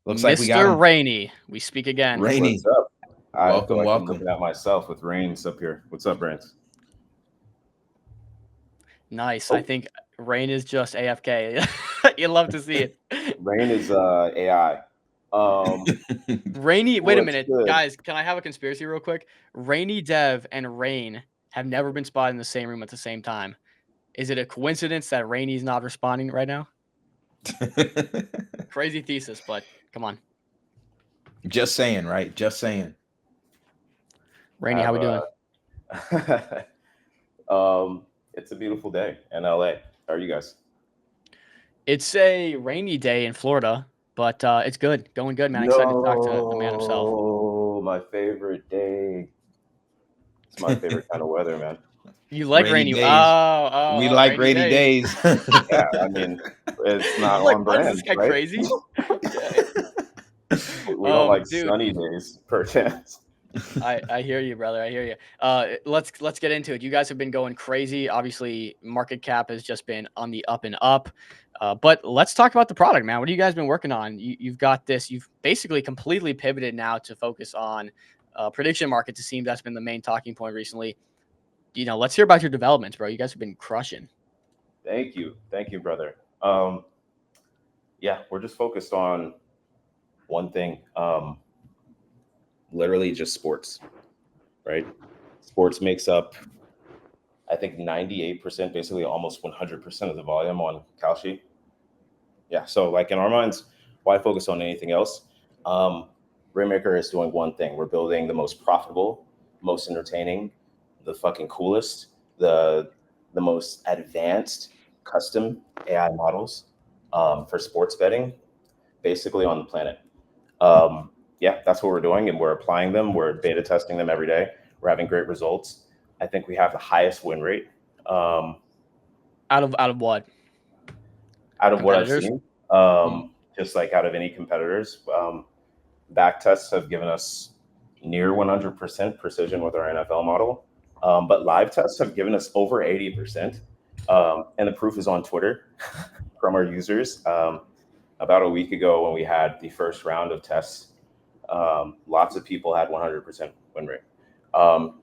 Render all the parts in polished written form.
Looks like we got Mr. him. Rainey, we speak again. Rainy. What's up? I Welcome, feel like I'm welcome. looking at myself with Reigns up here. What's up, Reigns? Nice. I Oh, think Rain is just AFK. You love to see it. Rain is AI. Um, Rainy, wait a what's minute, good? guys. Can I have a conspiracy real quick? Rainy Dev and Rain have never been spotted in the same room at the same time. Is it a coincidence that Rainy's not responding right now? Crazy thesis, but come on. Just saying, right? Just saying. Rainy, how Have we doing? it's a beautiful day in LA. How are you guys? It's a rainy day in Florida, but it's good. Going good, man. Excited to talk to the man himself. No, my favorite day. It's my favorite kind of weather, man. You like Rainy rainy? days. We like Rainy rainy days. days. Yeah, I mean, it's not You're like, on what is this brand, guy right? crazy? Yeah. We don't like Dude, sunny days, perchance. I hear you, brother. I hear you. Let's get into it. You guys have been going crazy. Obviously, market cap has just been on the up and up. But let's talk about the product, man. What have you guys been working on? You've got this. You've basically completely pivoted now to focus on prediction markets. It seems that's been the main talking point recently. Let's hear about your developments, bro. You guys have been crushing. Thank you, brother. Yeah, we're just focused on one thing. Literally just sports, right? Sports makes up, I think, 98%, basically almost 100% of the volume on Kalshi. Yeah, so like in our minds, why focus on anything else? Um, Rainmaker is doing one thing. We're building the most profitable, most entertaining, the fucking coolest, the the most advanced custom AI models for sports betting, basically on the planet. Yeah, that's what we're doing, and we're applying them. We're beta testing them every day. We're having great results. I think we have the highest win rate um, Out of what? out of what I've Competitors? seen, Mm. just like out of any competitors. Back tests have given us near 100% precision with our NFL model, but live tests have given us over 80%. And the proof is on Twitter from our users. About a week ago, when we had the first round of tests, lots of people had 100% win rate. Um,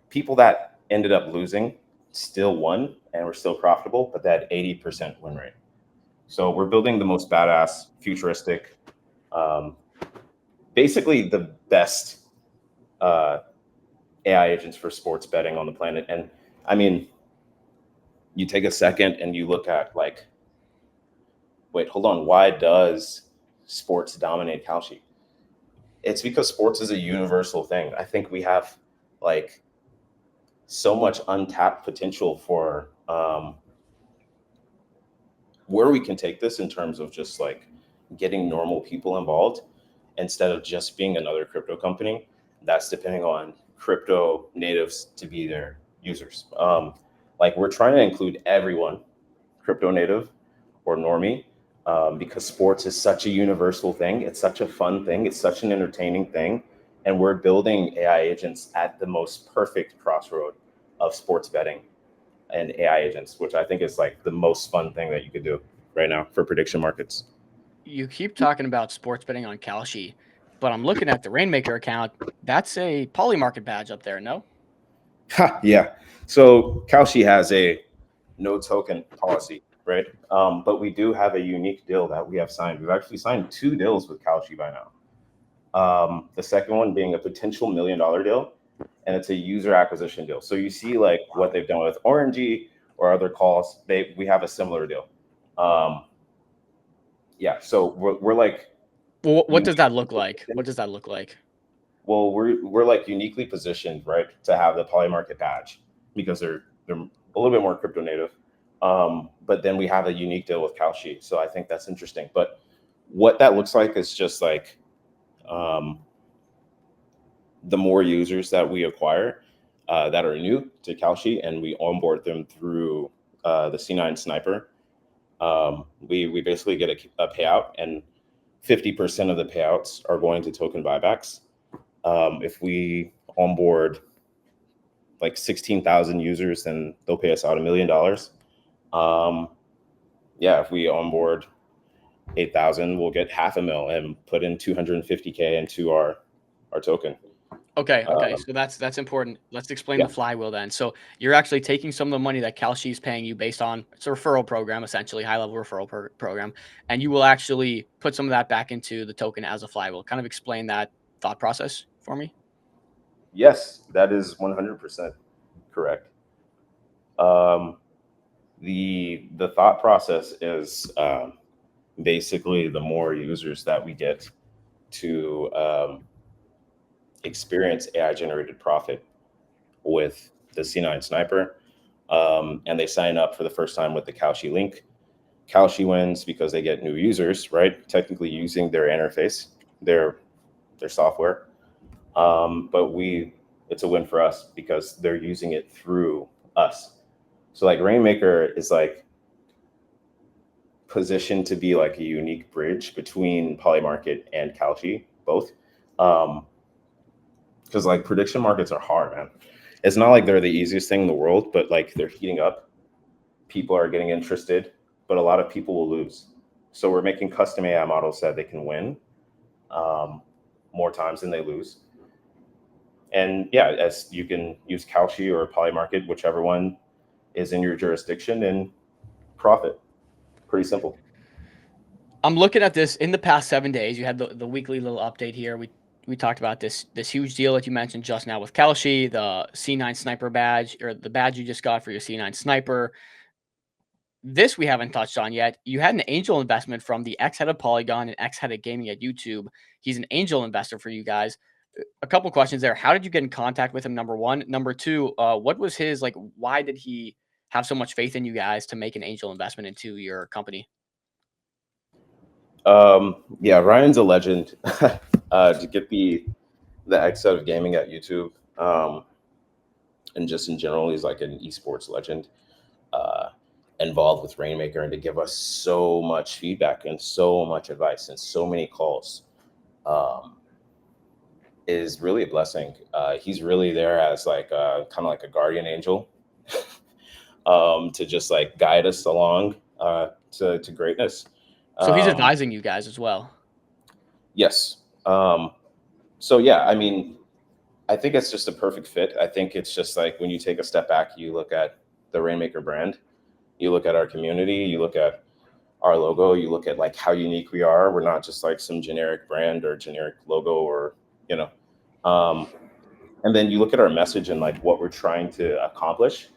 People that ended up losing still won and were still profitable, but that 80% win rate. So we're building the most badass, futuristic, um, basically the best uh, AI agents for sports betting on the planet. And I mean, you take a second and you look at like, wait, hold on, why does sports dominate Kalshi? It's because sports is a universal thing. I think we have like so much untapped potential for where we can take this in terms of just like getting normal people involved instead of just being another crypto company that's depending on crypto natives to be their users. Like we're trying to include everyone, crypto native or normie, because sports is such a universal thing. It's such a fun thing. It's such an entertaining thing. And we're building AI agents at the most perfect crossroad of sports betting and AI agents, which I think is like the most fun thing that you could do right now for prediction markets. You keep talking about sports betting on Kalshi, but I'm looking at the Rainmaker account. That's a poly market badge up there, no? Yeah. So Kalshi has a no token policy, right? But we do have a unique deal that we have signed. We've actually signed two deals with Kalshi by now. The second one being a potential $1 million deal, and it's a user acquisition deal. So you see like what they've done with RNG or other calls. We have a similar deal. Um, yeah. So we're like Well, what does that uniquely look like? What positioned. does that look like? Well, we're like uniquely positioned, right, to have the polymarket badge because they're a little bit more crypto native. But then we have a unique deal with Kalshi, so I think that's interesting. But what that looks like is just like um, the more users that we acquire that are new to Kalshi, and we onboard them through the C9 Sniper. We basically get a payout, and 50% of the payouts are going to token buybacks. If we onboard like 16,000 users, then they'll pay us out $1 million. Um, yeah, if we onboard 8,000, we'll get $500,000 and put in 250K into our token. Okay. So that's important. Let's explain Yeah. the flywheel then. So you're actually taking some of the money that Kalshi is paying you based on, it's a referral program, essentially high level referral program, and you will actually put some of that back into the token as a flywheel. Kind of explain that thought process for me. Yes, that is 100% correct. The thought process is basically the more users that we get to experience AI generated profit with the C9 Sniper, and they sign up for the first time with the Kalshi link. Kalshi wins because they get new users, right? Technically using their interface, their software. But it's a win for us because they're using it through us. So like Rainmaker is like positioned to be like a unique bridge between Polymarket and Kalshi, both. Because like prediction markets are hard, man. It's not like they're the easiest thing in the world, but like they're heating up. People are getting interested, but a lot of people will lose. So we're making custom AI models that they can win more times than they lose. And yeah, as you can use Kalshi or Polymarket, whichever one is in your jurisdiction, and profit. Pretty simple. I'm looking at this in the past 7 days. You had the weekly little update here. We talked about this huge deal that you mentioned just now with Kalshi, the C9 Sniper badge, or the badge you just got for your C9 Sniper. This we haven't touched on yet. You had an angel investment from the ex-head of Polygon and ex-head of gaming at YouTube. He's an angel investor for you guys. A couple questions there. How did you get in contact with him? Number one. Number two, what was his, like, why did he have so much faith in you guys to make an angel investment into your company? Yeah, Ryan's a legend. To get the ex-head of gaming at YouTube, and just in general, he's like an esports legend. Involved with Rainmaker, and to give us so much feedback and so much advice and so many calls is really a blessing. He's really there as like kind of like a guardian angel to just like guide us along to greatness. So he's advising you guys as well. Yes. So yeah, I mean, I think it's just a perfect fit. I think it's just like when you take a step back, you look at the Rainmaker brand, you look at our community, you look at our logo, you look at like how unique we are. We're not just like some generic brand or generic logo or, you know, and then you look at our message and like what we're trying to accomplish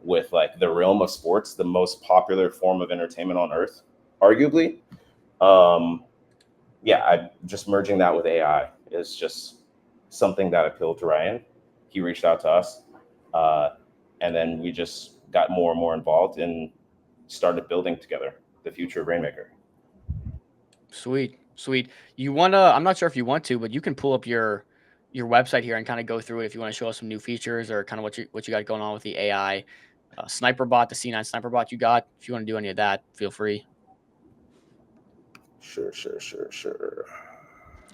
with like the realm of sports, the most popular form of entertainment on earth, arguably. Yeah, just merging that with AI is just something that appealed to Ryan. He reached out to us, and then we just got more and more involved and started building together the future of Rainmaker. Sweet. You wanna? I'm not sure if you want to, but you can pull up your website here and kind of go through it if you want to show us some new features or kind of what you got going on with the AI sniper bot, the C9 sniper bot you got. If you want to do any of that, feel free. Sure.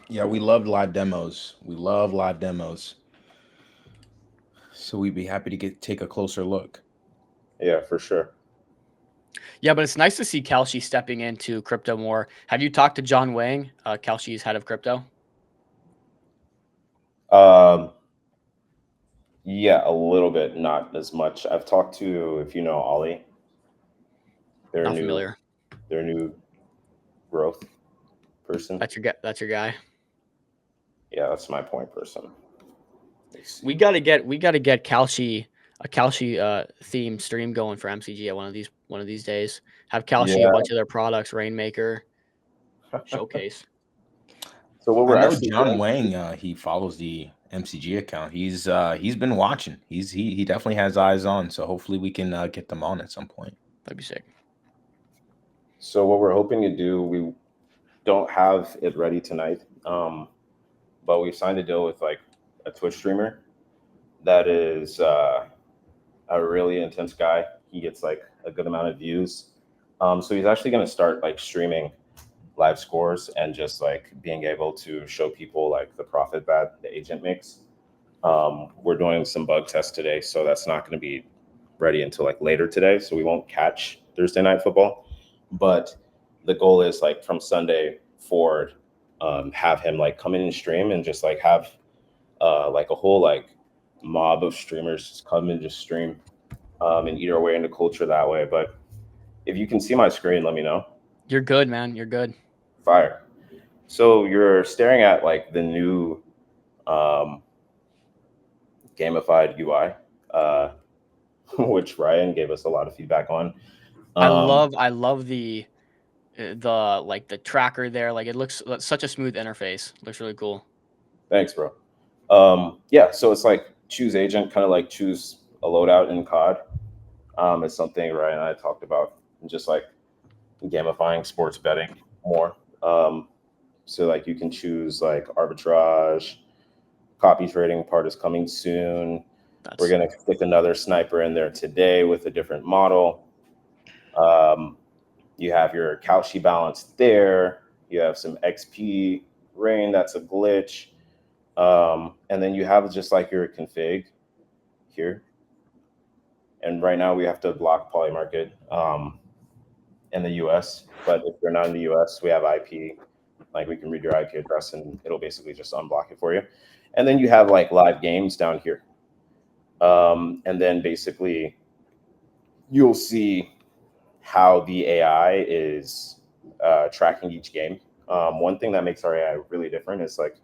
Yeah, we love live demos. We love live demos. So we'd be happy to take a closer look. Yeah, for sure. Yeah, but it's nice to see Kalshi stepping into crypto more. Have you talked to John Wang, Kalshi's head of crypto? Yeah, a little bit, not as much. I've talked to, if you know Ollie, Not familiar. Their new growth person. That's your guy. Yeah, that's my point person. We gotta get Kalshi a Kalshi themed stream going for MCG at one of these days. Have Kalshi a bunch of their products, Rainmaker, showcase. So what we're I know actually John doing, Wang, he follows the MCG account. He's been watching. He definitely has eyes on. So hopefully we can get them on at some point. That'd be sick. So what we're hoping to do, we don't have it ready tonight, but we've signed a deal with like a Twitch streamer that is a really intense guy. He gets like a good amount of views. So he's actually going to start like streaming live scores and just like being able to show people like the profit that the agent makes. We're doing some bug tests today, so that's not going to be ready until like later today. So we won't catch Thursday Night Football, but the goal is like from Sunday forward, have him like come in and stream and just like have like a whole like mob of streamers just come and just stream and eat our way into culture that way. But if you can see my screen, let me know. You're good, man. You're good. Fire. So you're staring at like the new gamified UI, which Ryan gave us a lot of feedback on. I love the like the tracker there. Like it looks such a smooth interface. Looks really cool. Thanks, bro. Yeah, so it's like choose agent, kind of like choose a loadout in COD. It's something Ryan and I talked about, just like gamifying sports betting more. So like you can choose like arbitrage, copy trading part is coming soon. We're gonna stick another sniper in there today with a different model. You have your Kalshi balance there. You have some XP rain, that's a glitch. And then you have just like your config here. And right now we have to block polymarket in the US. But if you're not in the US, we have IP. Like we can read your IP address and it'll basically just unblock it for you. And then you have like live games down here. And then basically you'll see how the AI is tracking each game. One thing that makes our AI really different is like,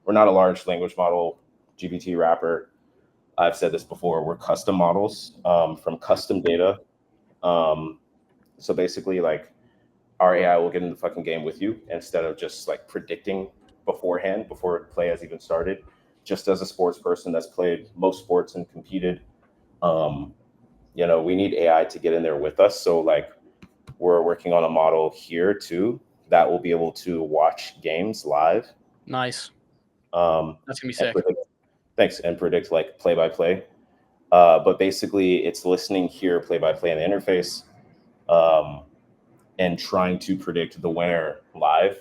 we're not a large language model GPT wrapper. I've said this before, we're custom models from custom data. So basically like our AI will get in the fucking game with you instead of just like predicting beforehand before play has even started. Just as a sports person that's played most sports and competed, you know, we need AI to get in there with us. So like we're working on a model here too that will be able to watch games live. Nice. That's gonna be sick. And predict like play by play. But basically it's listening here play by play in the interface and trying to predict the winner live.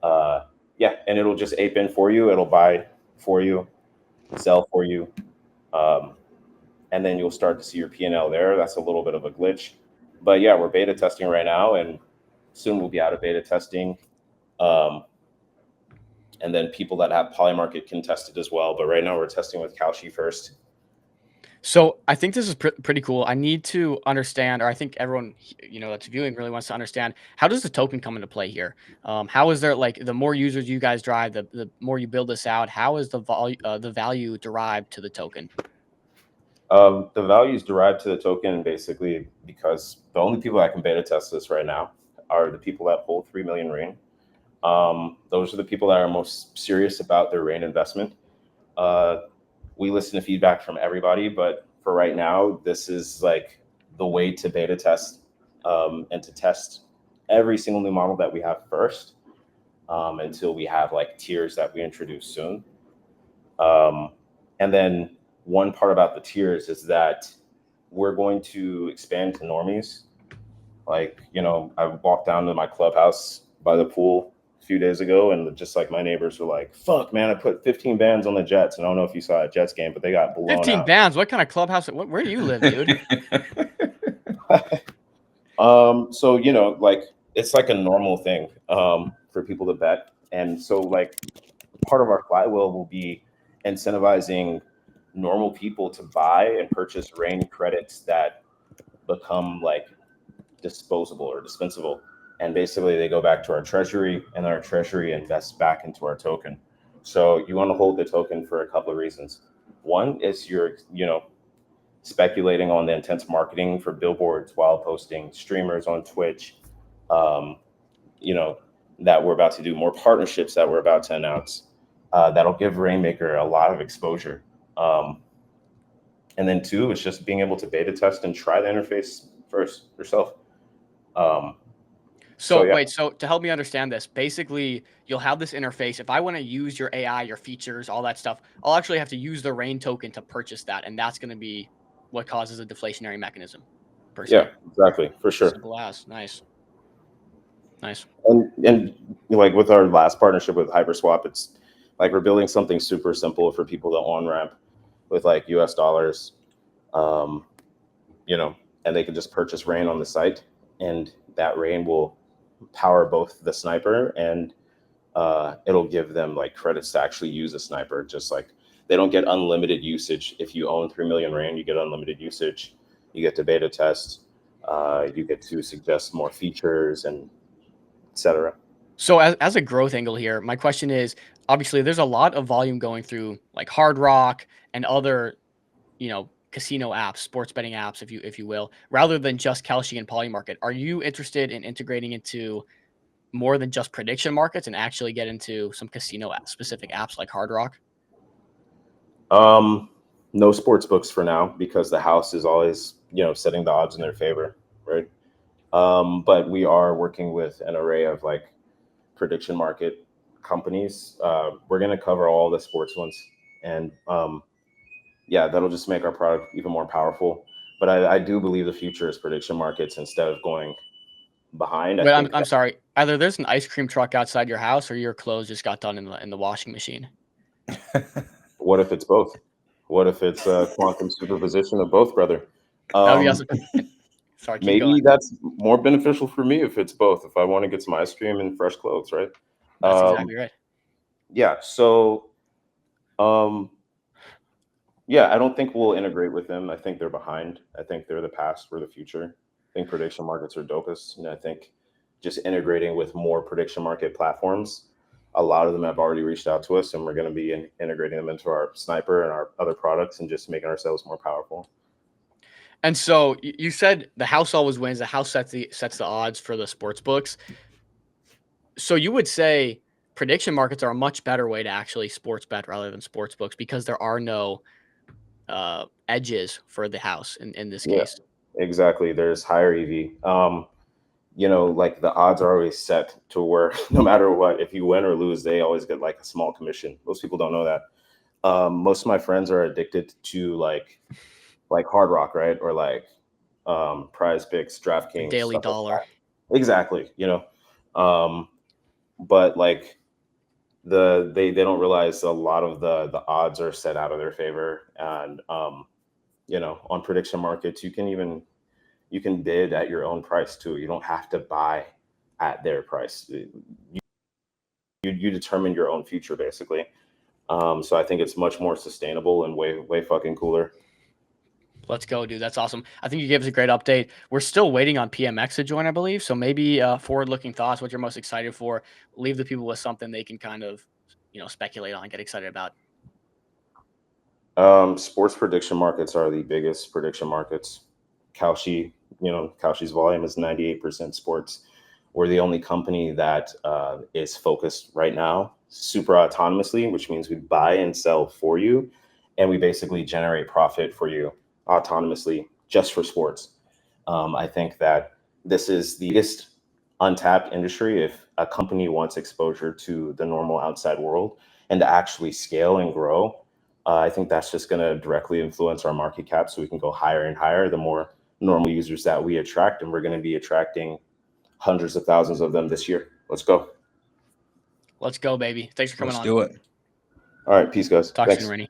Yeah, and it'll just ape in for you. It'll buy for you, sell for you. And then you'll start to see your P&L there. That's a little bit of a glitch. But yeah, we're beta testing right now, and soon we'll be out of beta testing. And then people that have Polymarket can test it as well. But right now we're testing with Kalshi first. So I think this is pretty cool. I need to understand, or I think everyone, you know, that's viewing really wants to understand, how does the token come into play here? How is there, like, the more users you guys drive, the more you build this out, how is the value derived to the token? The value is derived to the token basically because the only people that can beta test this right now are the people that hold 3 million rain. Those are the people that are most serious about their rain investment. We listen to feedback from everybody, but for right now, this is like the way to beta test and to test every single new model that we have first until we have like tiers that we introduce soon. And then one part about the tiers is that we're going to expand to normies. Like, you know, I walked down to my clubhouse by the pool a few days ago, and just like my neighbors were like, fuck, man, I put 15 bands on the Jets. And I don't know if you saw a Jets game, but they got blown 15 out. bands? What kind of clubhouse? Where do you live, dude? So, you know, like it's like a normal thing for people to bet. And so like part of our flywheel will be incentivizing normal people to buy and purchase rain credits that become like disposable or dispensable. And basically they go back to our treasury, and our treasury invests back into our token. So you want to hold the token for a couple of reasons. One is you're, you know, speculating on the intense marketing for billboards while posting, streamers on Twitch, you know, that we're about to do, more partnerships that we're about to announce. That'll give Rainmaker a lot of exposure. And then two, it's just being able to beta test and try the interface first yourself. So yeah. Wait, so to help me understand this, basically you'll have this interface. If I want to use your AI, your features, all that stuff, I'll actually have to use the rain token to purchase that. And that's going to be what causes a deflationary mechanism. Yeah, exactly. For sure. Simple as. Nice. Nice. And like with our last partnership with Hyperswap, it's like we're building something super simple for people to on-ramp with like US dollars, you know, and they can just purchase rain on the site, and that rain will power both the sniper and it'll give them like credits to actually use a sniper. Just like they don't get unlimited usage. If you own 3 million Rand, you get unlimited usage. You get to beta test. You get to suggest more features and etc. So as a growth angle here, my question is, obviously there's a lot of volume going through like Hard Rock and other, casino apps, sports betting apps, if you will, rather than just Kalshi and Polymarket. Are you interested in integrating into more than just prediction markets and actually get into some casino specific apps like Hard Rock? No sports books for now because the house is always, setting the odds in their favor, right? But we are working with an array of like prediction market companies. We're going to cover all the sports ones, and yeah, that'll just make our product even more powerful. But I do believe the future is prediction markets instead of going behind. But I'm sorry. Either there's an ice cream truck outside your house, or your clothes just got done in the washing machine. What if it's both? What if it's a quantum superposition of both, brother? That would be awesome. Sorry, keep Maybe going. that's more beneficial for me if it's both. If I want to get some ice cream and fresh clothes, right? That's exactly right. Yeah. So, yeah, I don't think we'll integrate with them. I think they're behind. I think they're the past, we're the future. I think prediction markets are dopest. And I think just integrating with more prediction market platforms, a lot of them have already reached out to us, and we're going to be integrating them into our sniper and our other products and just making ourselves more powerful. And so you said the house always wins. The house sets the odds for the sports books. So you would say prediction markets are a much better way to actually sports bet rather than sports books because there are no edges for the house in this case. Exactly. There's higher EV. Like the odds are always set to where no matter what, if you win or lose, they always get like a small commission. Most people don't know that. Most of my friends are addicted to like Hard Rock, right? Or like Prize Picks, DraftKings, Daily Dollar. Like exactly. But like they don't realize a lot of the odds are set out of their favor, and on prediction markets you can bid at your own price too. You don't have to buy at their price. You determine your own future basically. So I think it's much more sustainable and way fucking cooler. Let's go, dude. That's awesome. I think you gave us a great update. We're still waiting on PMX to join, I believe. So maybe forward-looking thoughts, what you're most excited for. Leave the people with something they can kind of, speculate on, get excited about. Sports prediction markets are the biggest prediction markets. Kalshi, Kalshi's volume is 98% sports. We're the only company that is focused right now super autonomously, which means we buy and sell for you, and we basically generate profit for you autonomously just for sports. I think that this is the biggest untapped industry if a company wants exposure to the normal outside world and to actually scale and grow. I think that's just going to directly influence our market cap so we can go higher and higher the more normal users that we attract, and we're going to be attracting hundreds of thousands of them this year. Let's go. Let's go, baby. Thanks for coming on. Let's do it. All right. Peace, guys. Talk Thanks. soon, Rennie.